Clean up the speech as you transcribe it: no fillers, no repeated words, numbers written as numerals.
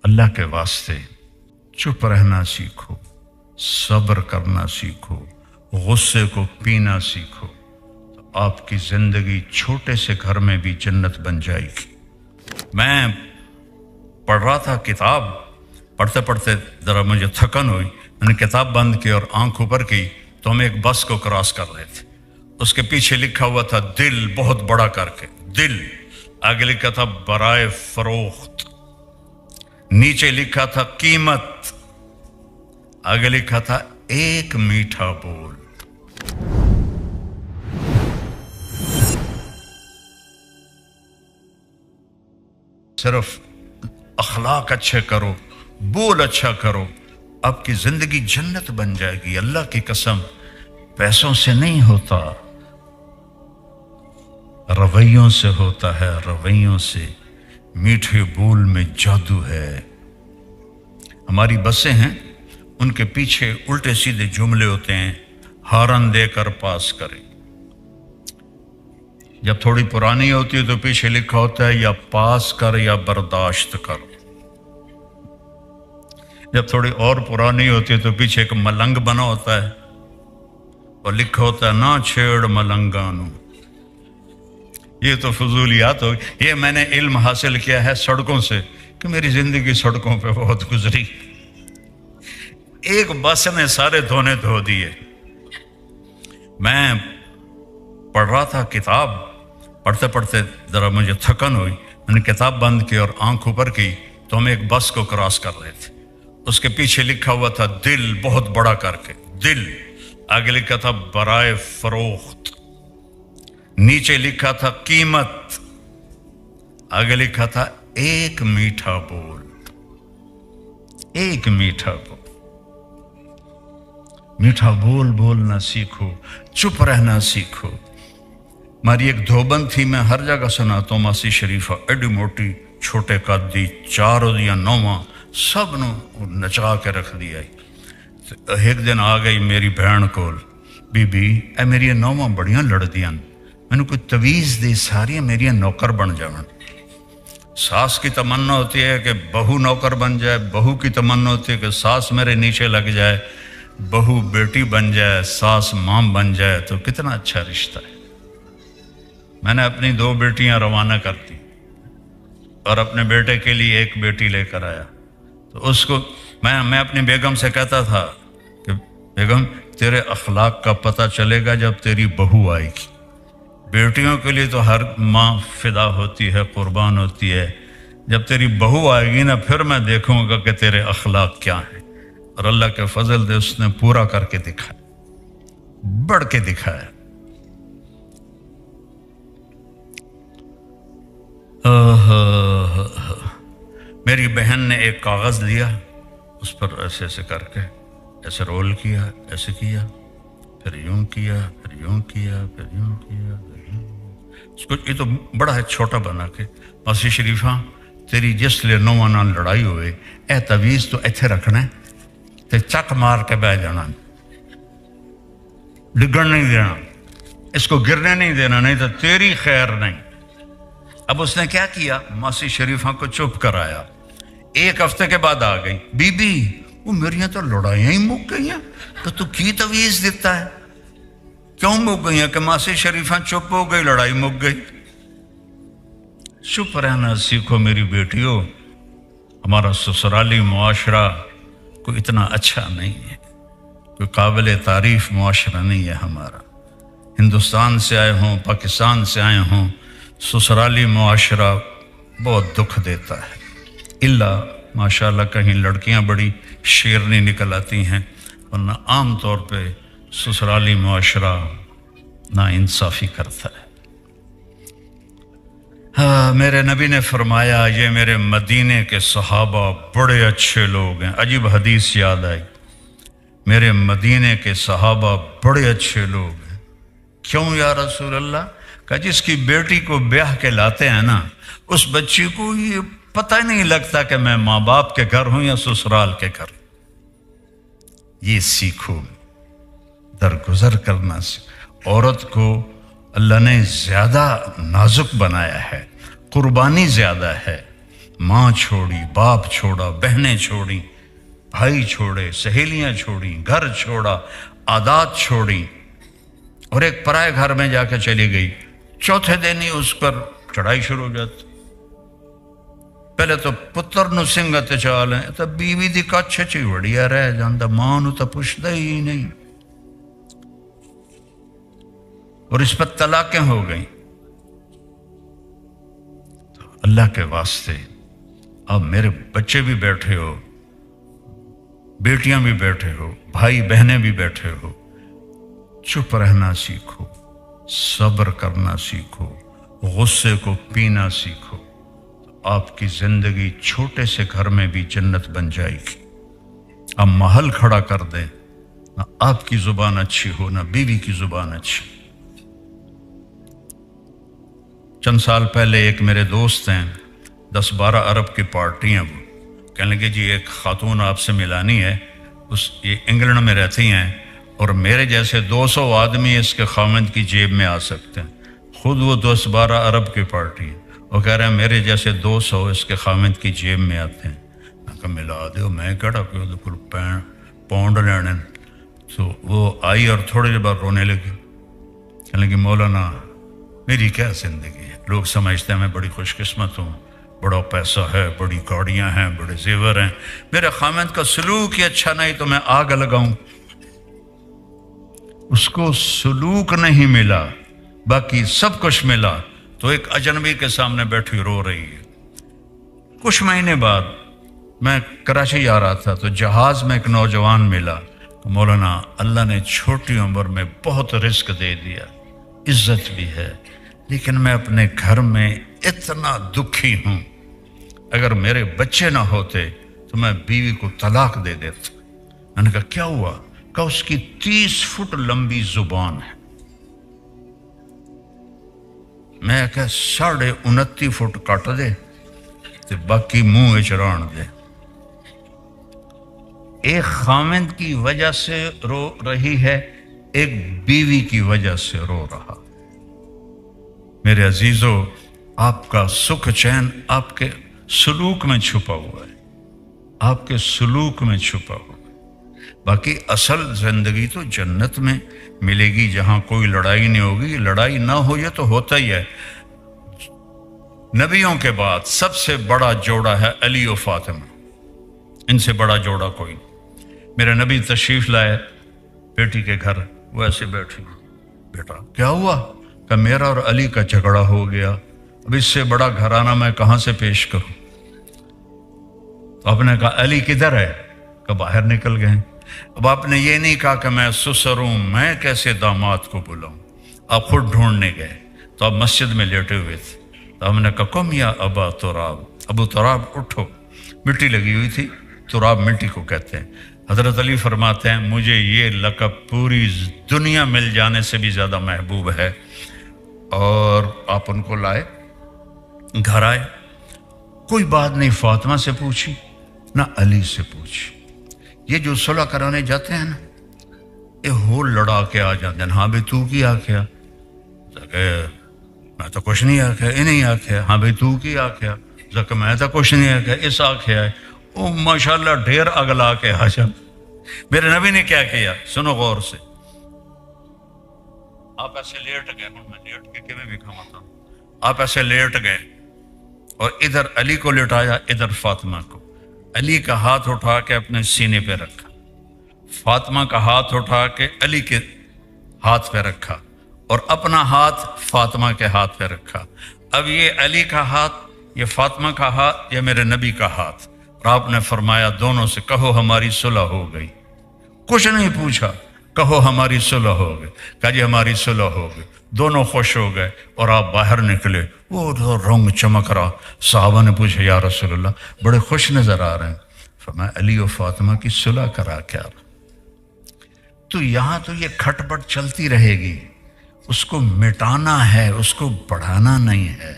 اللہ کے واسطے چپ رہنا سیکھو، صبر کرنا سیکھو، غصے کو پینا سیکھو، تو آپ کی زندگی چھوٹے سے گھر میں بھی جنت بن جائے گی۔ میں پڑھ رہا تھا کتاب، پڑھتے پڑھتے ذرا مجھے تھکن ہوئی، میں نے کتاب بند کی اور آنکھ اوپر کی تو ہم ایک بس کو کراس کر رہے تھے۔ اس کے پیچھے لکھا ہوا تھا دل، بہت بڑا کر کے دل، آگے لکھا تھا برائے فروخت، نیچے لکھا تھا قیمت، آگے لکھا تھا ایک میٹھا بول۔ صرف اخلاق اچھے کرو، بول اچھا کرو، آپ کی زندگی جنت بن جائے گی۔ اللہ کی قسم، پیسوں سے نہیں ہوتا، رویوں سے ہوتا ہے، رویوں سے۔ میٹھے بول میں جادو ہے۔ ہماری بسیں ہیں، ان کے پیچھے الٹے سیدھے جملے ہوتے ہیں، ہارن دے کر پاس کریں۔ جب تھوڑی پرانی ہوتی ہے تو پیچھے لکھا ہوتا ہے یا پاس کر یا برداشت کر۔ جب تھوڑی اور پرانی ہوتی ہے تو پیچھے ایک ملنگ بنا ہوتا ہے اور لکھا ہوتا ہے نہ چھیڑ ملنگانو۔ یہ تو فضولیات ہو گئی۔ یہ میں نے علم حاصل کیا ہے سڑکوں سے، کہ میری زندگی سڑکوں پہ بہت گزری۔ ایک بس نے سارے دھونے دھو دیے۔ میں پڑھ رہا تھا کتاب، پڑھتے پڑھتے ذرا مجھے تھکن ہوئی، میں نے کتاب بند کی اور آنکھ اوپر کی تو ہم ایک بس کو کراس کر رہے تھے۔ اس کے پیچھے لکھا ہوا تھا دل، بہت بڑا کر کے دل، آگے لکھا تھا برائے فروخت، نیچے لکھا تھا قیمت، آگے لکھا تھا ایک میٹھا بول۔ ایک میٹھا بول، میٹھا بول بولنا سیکھو، چپ رہنا سیکھو۔ ہماری ایک دھوبن تھی، میں ہر جگہ سناتا ہوں، ماسی شریفہ، ایڈی موٹی، چھوٹے قدی، 4 یا 9 سب نو نچا کے رکھ دیا۔ ایک دن آ گئی میری بہن کول، بی بی اے میری 9 بڑیاں لڑ دیاں، میں نے کوئی تویز دے ساری میری نوکر بن جاون۔ ساس کی تمنا ہوتی ہے کہ بہو نوکر بن جائے، بہو کی تمنا ہوتی ہے کہ ساس میرے نیچے لگ جائے، بہو بیٹی بن جائے، ساس ماں بن جائے، تو کتنا اچھا رشتہ ہے۔ میں نے اپنی 2 بیٹیاں روانہ کر دی اور اپنے بیٹے کے لیے ایک بیٹی لے کر آیا۔ تو اس کو میں اپنی بیگم سے کہتا تھا کہ بیگم تیرے اخلاق کا پتہ چلے گا جب تیری بہو آئے گی۔ بیٹیوں کے لیے تو ہر ماں فدا ہوتی ہے، قربان ہوتی ہے، جب تیری بہو آئے گی نا پھر میں دیکھوں گا کہ تیرے اخلاق کیا ہیں۔ اور اللہ کے فضل سے اس نے پورا کر کے دکھایا، بڑھ کے دکھایا۔ میری بہن نے ایک کاغذ لیا، اس پر ایسے ایسے کر کے ایسے رول کیا، ایسے کیا، پھر یوں کیا، پھر یوں کیا، پھر یوں کیا، پھر یوں کیا۔ اس کو یہ تو بڑا ہے چھوٹا بنا کے، ماسی شریفہ تیری جس لیے 9 نال لڑائی ہوئے، اے تویز تو ایتھے رکھنا ہے تے چک مار کے بہ جانا، ڈگن نہیں دینا، اس کو گرنے نہیں دینا، نہیں تو تیری خیر نہیں۔ اب اس نے کیا کیا، ماسی شریفہ کو چپ کرایا۔ 1 ہفتے کے بعد آ گئی، بی بی وہ میریاں تو لڑائیاں ہی مک گئی ہیں، تو کی تویز دیتا ہے؟ کیوں مک گئی ہیں؟ کہ ماسی شریفہ چپ ہو گئی، لڑائی مک گئی۔ چپ رہنا سیکھو میری بیٹیوں۔ ہمارا سسرالی معاشرہ کوئی اتنا اچھا نہیں ہے، کوئی قابل تعریف معاشرہ نہیں ہے ہمارا۔ ہندوستان سے آئے ہوں، پاکستان سے آئے ہوں، سسرالی معاشرہ بہت دکھ دیتا ہے۔ اللہ ماشاءاللہ کہیں لڑکیاں بڑی شیرنی نکل آتی ہیں، ورنہ عام طور پہ سسرالی معاشرہ نا انصافی کرتا ہے۔ میرے نبی نے فرمایا یہ میرے مدینے کے صحابہ بڑے اچھے لوگ ہیں۔ عجیب حدیث یاد آئی، میرے مدینے کے صحابہ بڑے اچھے لوگ ہیں۔ کیوں یا رسول اللہ؟ کہ جس کی بیٹی کو بیاہ کے لاتے ہیں نا، اس بچی کو یہ پتہ نہیں لگتا کہ میں ماں باپ کے گھر ہوں یا سسرال کے گھر۔ یہ سیکھو، درگزر کرنا سیکھو۔ عورت کو اللہ نے زیادہ نازک بنایا ہے، قربانی زیادہ ہے، ماں چھوڑی، باپ چھوڑا، بہنیں چھوڑی، بھائی چھوڑے، سہیلیاں چھوڑی، گھر چھوڑا، عادات چھوڑی، اور ایک پرائے گھر میں جا کے چلی گئی۔ چوتھے دن ہی اس پر چڑھائی شروع ہو جاتی۔ پہلے تو پتر نو سنگت چال ہے، تو بیوی دی کچھ چی وڑیا رہ جاندہ، ماں نو تو پوچھتا ہی نہیں، اور اس پر طلاقیں ہو گئیں۔ تو اللہ کے واسطے اب میرے بچے بھی بیٹھے ہو، بیٹیاں بھی بیٹھے ہو، بھائی بہنیں بھی بیٹھے ہو، چپ رہنا سیکھو، صبر کرنا سیکھو، غصے کو پینا سیکھو، آپ کی زندگی چھوٹے سے گھر میں بھی جنت بن جائے گی۔ اب محل کھڑا کر دیں، نہ آپ کی زبان اچھی ہو نہ بیوی کی زبان اچھی۔ چند سال پہلے ایک میرے دوست ہیں، 10-12 ارب کی پارٹی ہیں، وہ کہنے لگے جی ایک خاتون آپ سے ملانی ہے، یہ انگلینڈ میں رہتی ہیں، اور میرے جیسے 200 آدمی اس کے خاوند کی جیب میں آ سکتے ہیں۔ خود وہ 10-12 ارب کی پارٹی ہے، وہ کہہ رہے ہیں میرے جیسے 200 اس کے خاوند کی جیب میں آتے ہیں۔ میں کہا ملا دیو، میں کہڑا کوئی پاؤنڈ لینے۔ تو وہ آئی اور تھوڑے دیر بعد رونے لگی، کہنے لگی مولانا میری کیا زندگی ہے، لوگ سمجھتے ہیں میں بڑی خوش قسمت ہوں، بڑا پیسہ ہے، بڑی گاڑیاں ہیں، بڑے زیور ہیں، میرے خاوند کا سلوک ہی اچھا نہیں تو میں آگ لگاؤں۔ اس کو سلوک نہیں ملا، باقی سب کچھ ملا، تو ایک اجنبی کے سامنے بیٹھی رو رہی ہے۔ کچھ مہینے بعد میں کراچی جا رہا تھا تو جہاز میں ایک نوجوان ملا، مولانا اللہ نے چھوٹی عمر میں بہت رزق دے دیا، عزت بھی ہے، لیکن میں اپنے گھر میں اتنا دکھی ہوں، اگر میرے بچے نہ ہوتے تو میں بیوی کو طلاق دے دیتا۔ میں نے کہا کیا ہوا؟ کہ اس کی 30 فٹ لمبی زبان ہے۔ میں کہا 29.5 فٹ کٹ دے تو باقی منہ چران دے۔ ایک خاوند کی وجہ سے رو رہی ہے، ایک بیوی کی وجہ سے رو رہا۔ میرے عزیزو، آپ کا سکھ چین آپ کے سلوک میں چھپا ہوا ہے، آپ کے سلوک میں چھپا ہوا ہے۔ باقی اصل زندگی تو جنت میں ملے گی، جہاں کوئی لڑائی نہیں ہوگی۔ لڑائی نہ ہو یہ تو ہوتا ہی ہے۔ نبیوں کے بعد سب سے بڑا جوڑا ہے علی و فاطمہ، ان سے بڑا جوڑا کوئی نہیں۔ میرے نبی تشریف لائے بیٹی کے گھر، وہ ایسے بیٹھی، بیٹا کیا ہوا؟ کہ میرا اور علی کا جھگڑا ہو گیا، اب اس سے بڑا گھرانہ میں کہاں سے پیش کروں؟ تو آپ نے کہا علی کدھر ہے؟ کہ باہر نکل گئے۔ اب آپ نے یہ نہیں کہا کہ میں سسر ہوں، میں کیسے داماد کو بلاؤں؟ آپ خود ڈھونڈنے گئے، تو آپ مسجد میں لیٹے ہوئے تھے، تو ہم نے کہا قم یا ابا تراب، ابو تراب اٹھو۔ مٹی لگی ہوئی تھی، تراب مٹی کو کہتے ہیں۔ حضرت علی فرماتے ہیں مجھے یہ لقب پوری دنیا مل جانے سے بھی زیادہ محبوب ہے۔ اور آپ ان کو لائے، گھر آئے، کوئی بات نہیں فاطمہ سے پوچھی نہ علی سے پوچھی۔ یہ جو صلح کرانے جاتے ہیں نا، یہ ہو لڑا کے آ جاتے ہیں، ہاں بھائی تو کی آکھیا؟ میں تو کچھ نہیں آکھیا، یہ نہیں آکھیا، ہاں بھائی تو کی آکھیا؟ میں تو کچھ نہیں آکھیا، اس آکھیا ہے۔ او ماشاءاللہ ڈھیر اگلا کے آ جا۔ میرے نبی نے کیا کیا؟ سنو غور سے، آپ ایسے لیٹ گئے، میں لیٹ کے کیویں بھی کھاتا ہوں، آپ ایسے لیٹ گئے اور ادھر علی کو لٹایا، ادھر فاطمہ کو۔ علی کا ہاتھ اٹھا کے اپنے سینے پہ رکھا، فاطمہ کا ہاتھ اٹھا کے علی کے ہاتھ پہ رکھا، اور اپنا ہاتھ فاطمہ کے ہاتھ پہ رکھا۔ اب یہ علی کا ہاتھ، یہ فاطمہ کا ہاتھ، یہ میرے نبی کا ہاتھ، اور آپ نے فرمایا دونوں سے کہو ہماری صلح ہو گئی۔ کچھ نہیں پوچھا، کہو ہماری صلح ہو گئی۔ کہا جی ہماری صلح ہو گئی۔ دونوں خوش ہو گئے اور آپ باہر نکلے، وہ رنگ چمک رہا۔ صحابہ نے پوچھا یا رسول اللہ بڑے خوش نظر آ رہے ہیں۔ فرمایا علی و فاطمہ کی صلح کرا کیا رہا۔ تو یہاں تو یہ کھٹ پٹ چلتی رہے گی، اس کو مٹانا ہے، اس کو بڑھانا نہیں ہے۔